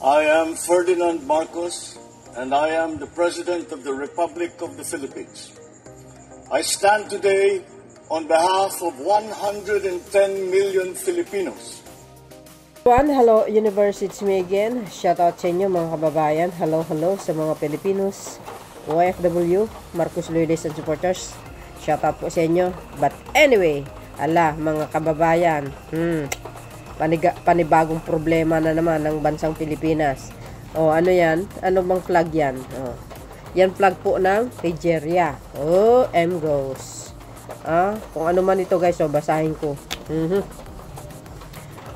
I am Ferdinand Marcos, and I am the President of the Republic of the Philippines. I stand today on behalf of 110 million Filipinos. Hello Universe, it's me again. Shout out sa inyo mga kababayan. Hello sa mga Pilipinos, OFW, Marcos Lourdes and supporters. Shout out po sa inyo. But anyway, mga kababayan, panibagong problema na naman ng bansang Pilipinas. Ano yan? Ano bang flag yan? Yan flag po ng Nigeria. M-Goes. Kung ano man ito guys, basahin ko.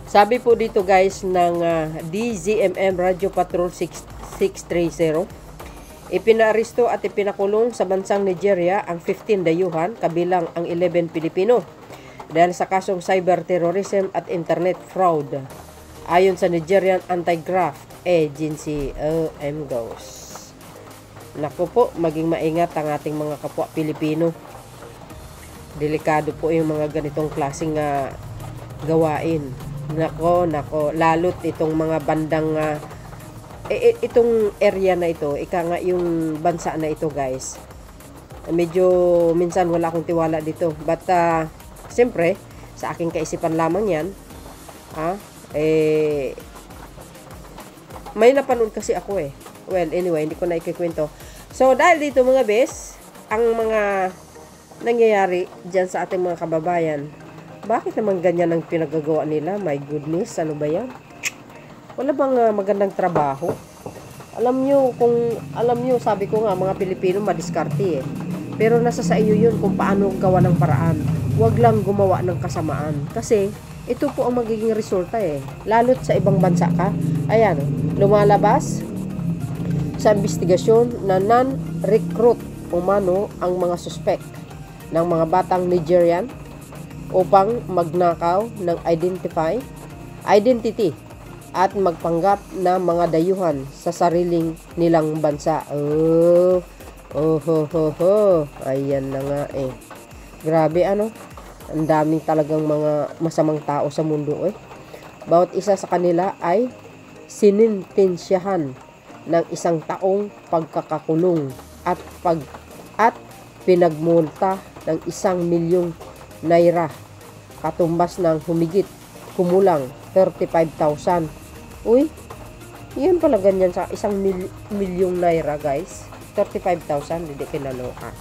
Sabi po dito guys ng DZMM Radio Patrol 630, ipinaaresto at ipinakulong sa bansang Nigeria ang 15 dayuhan, kabilang ang 11 Pilipino, dahil sa kasong cyber terrorism at internet fraud, ayon sa Nigerian Anti-Graft Agency. M-Goes. Naku po, maging maingat ang ating mga kapwa Pilipino. Delikado po yung mga ganitong klaseng gawain. Nako, lalot itong mga bandang itong area na ito, yung bansa na ito guys. Medyo minsan wala akong tiwala dito. But siyempre, sa aking kaisipan lamang yan. May napanood kasi ako Well, anyway, hindi ko na ikikwento. So, dahil dito mga bes, ang mga nangyayari dyan sa ating mga kababayan, bakit naman ganyan ang pinagagawa nila? My goodness, ano ba yan? Wala bang magandang trabaho? Alam nyo, sabi ko nga, mga Pilipino madiskarte Pero nasa sa iyo yun kung paano gawa ng paraan. Huwag lang gumawa ng kasamaan. Kasi, ito po ang magiging resulta Lalo't sa ibang bansa ka. Ayan, lumalabas sa investigasyon na non-recruit umano ang mga suspect ng mga batang Nigerian upang magnakaw ng identity at magpanggap na mga dayuhan sa sariling nilang bansa. Ayan na nga Grabe ang daming talagang mga masamang tao sa mundo Bawat isa sa kanila ay sinintensyahan ng 1 taong pagkakakulong at pinagmulta ng 1 milyong naira, katumbas ng humigit kumulang 35,000. Yan pala ganyan sa 1 milyong naira guys. 35,000, hindi kinaloka.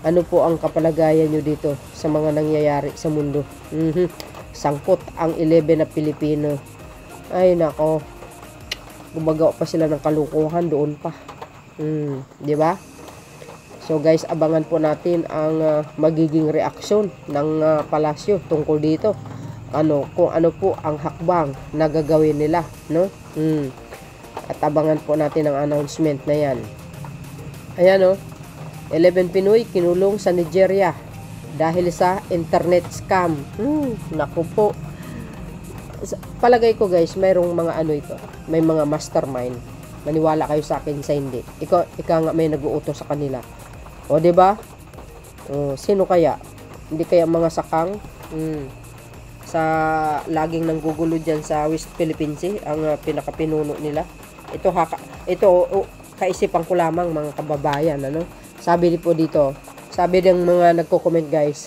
Ano po ang kapalagayan nyo dito sa mga nangyayari sa mundo? Sangkot ang 11 na Pilipino. Ay nako, gumagawa pa sila ng kalukuhan doon pa. Di ba? So guys, abangan po natin ang magiging reaksyon ng palasyo tungkol dito. Kung ano po ang hakbang na gagawin nila, no? At abangan po natin ang announcement na yan. Ayan 11 Pinoy kinulong sa Nigeria dahil sa internet scam. Naku po. Palagay ko guys, mayroong mga ito. May mga mastermind. Maniwala kayo sa akin sa hindi. Ika nga may nag-uutos sa kanila. Diba? Sino kaya? Hindi kaya mga sakang sa laging nanggugulo dyan sa West Philippines ang pinakapinuno nila. Ito kaisipan ko lamang mga kababayan. Sabi po dito, sabi ng mga nagko-comment guys,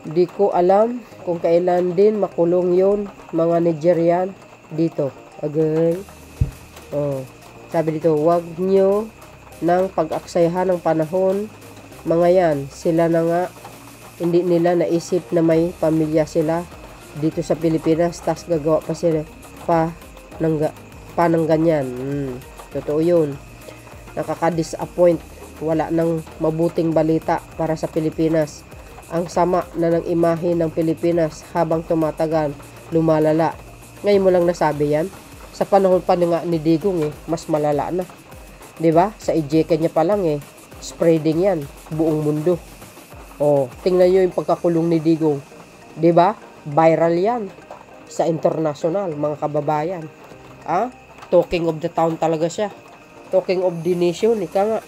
di ko alam kung kailan din makulong yon mga Nigerian dito. Agay. Sabi dito, wag nyo ng pag-aksayahan ng panahon, mga yan, sila na nga, hindi nila naisip na may pamilya sila dito sa Pilipinas, tas gagawa pa sila pa ng ganyan. Totoo yun. Nakaka-disappoint. Wala nang mabuting balita para sa Pilipinas. Ang sama na ng imahe ng Pilipinas habang tumatagal, lumalala. Ngayon mo lang nasabi yan. Sa panahon pa nga ni Digong mas malala na. 'Di ba? Sa ejeke niya pa lang spreading yan buong mundo. Tingnan niyo yung pagkakulong ni Digong. 'Di ba? Viral yan sa international, mga kababayan. Talking of the town talaga siya. Talking of the nation, ika nga.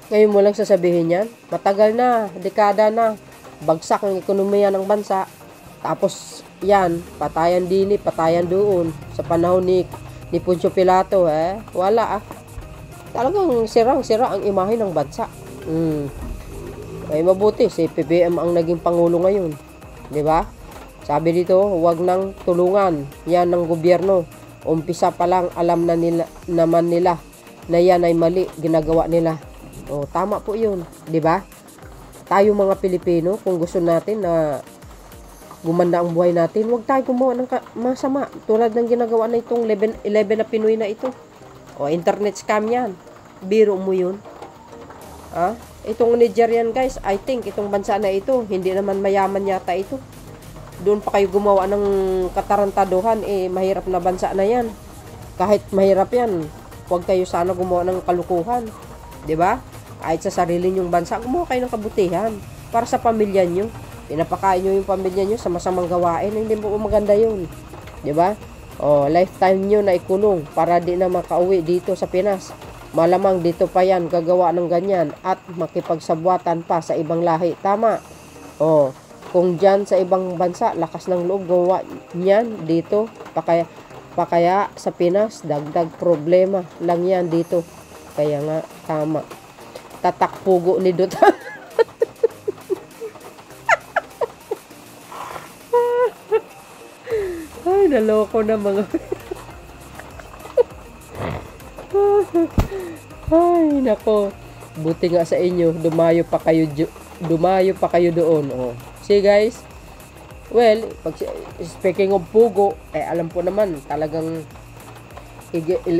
Ngayon mo lang sasabihin yan. Matagal na, dekada na, bagsak ang ekonomiya ng bansa. Tapos yan, patayan dili, patayan doon. Sa panahon ni Poncio Pilato, wala Talagang sirang-sira ang imahe ng bansa. Ay mabuti, si PBM ang naging pangulo ngayon. Di ba? Sabi dito, huwag nang tulungan yan ng gobyerno. Umpisa pa lang, alam na naman nila na yan ay mali, ginagawa nila. Tama po yun. Di ba? Tayo mga Pilipino, kung gusto natin na gumanda ang buhay natin, huwag tayo gumawa ng masama. Tulad ng ginagawa na itong 11 na Pinoy na ito. Internet scam yan. Biro mo yun. Itong Nigerian guys, I think itong bansa na ito, hindi naman mayaman yata ito. Doon pa kayo gumawa ng katarantaduhan, mahirap na bansa na yan. Kahit mahirap yan, huwag kayo sana gumawa ng kalukuhan. 'Di ba? Kahit sa sarili nyong bansa, gumawa kayo ng kabutihan para sa pamilya nyo. Pinapakain nyo yung pamilya nyo sa masamang gawain, hindi mo maganda yun. 'Di ba? Lifetime nyo na ikulong para di na makauwi dito sa Pinas. Malamang dito pa yan gagawa ng ganyan at makipagsabwatan pa sa ibang lahi. Tama. Kung dyan sa ibang bansa, lakas ng loob gawa niyan dito, pakaya sa Pinas, dagdag problema lang yan dito. Kaya nga, tama. Tatakpugo ni Duterte. Ay, naloko na mga... Ay, nako. Buti nga sa inyo, dumayo pa kayo doon. See guys, well, speaking of pugo, alam po naman, talagang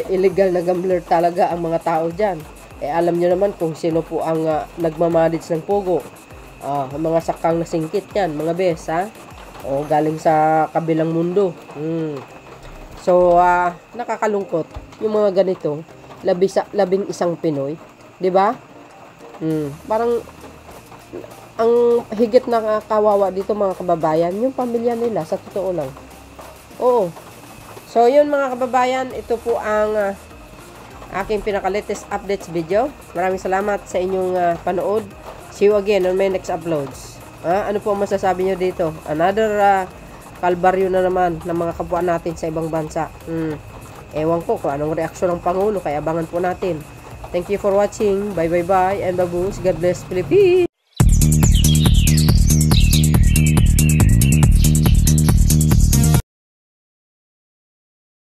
illegal na gambler talaga ang mga tao dyan. Alam nyo naman kung sino po ang nagmamanage ng pugo. Mga sakang nasingkit yan, mga bes, galing sa kabilang mundo. So, nakakalungkot yung mga ganito, 11 Pinoy, 'di ba? Parang ang higit na kawawa dito mga kababayan, yung pamilya nila, sa totoo lang. So, yun mga kababayan, ito po ang aking pinaka-latest updates video. Maraming salamat sa inyong panood. See you again on my next uploads. Ano po masasabi nyo dito? Another kalbaryo na naman ng mga kapwa natin sa ibang bansa. Ewan ko kung anong reaksyon ng Pangulo, kaya abangan po natin. Thank you for watching. Bye bye bye and babush. God bless Philippines.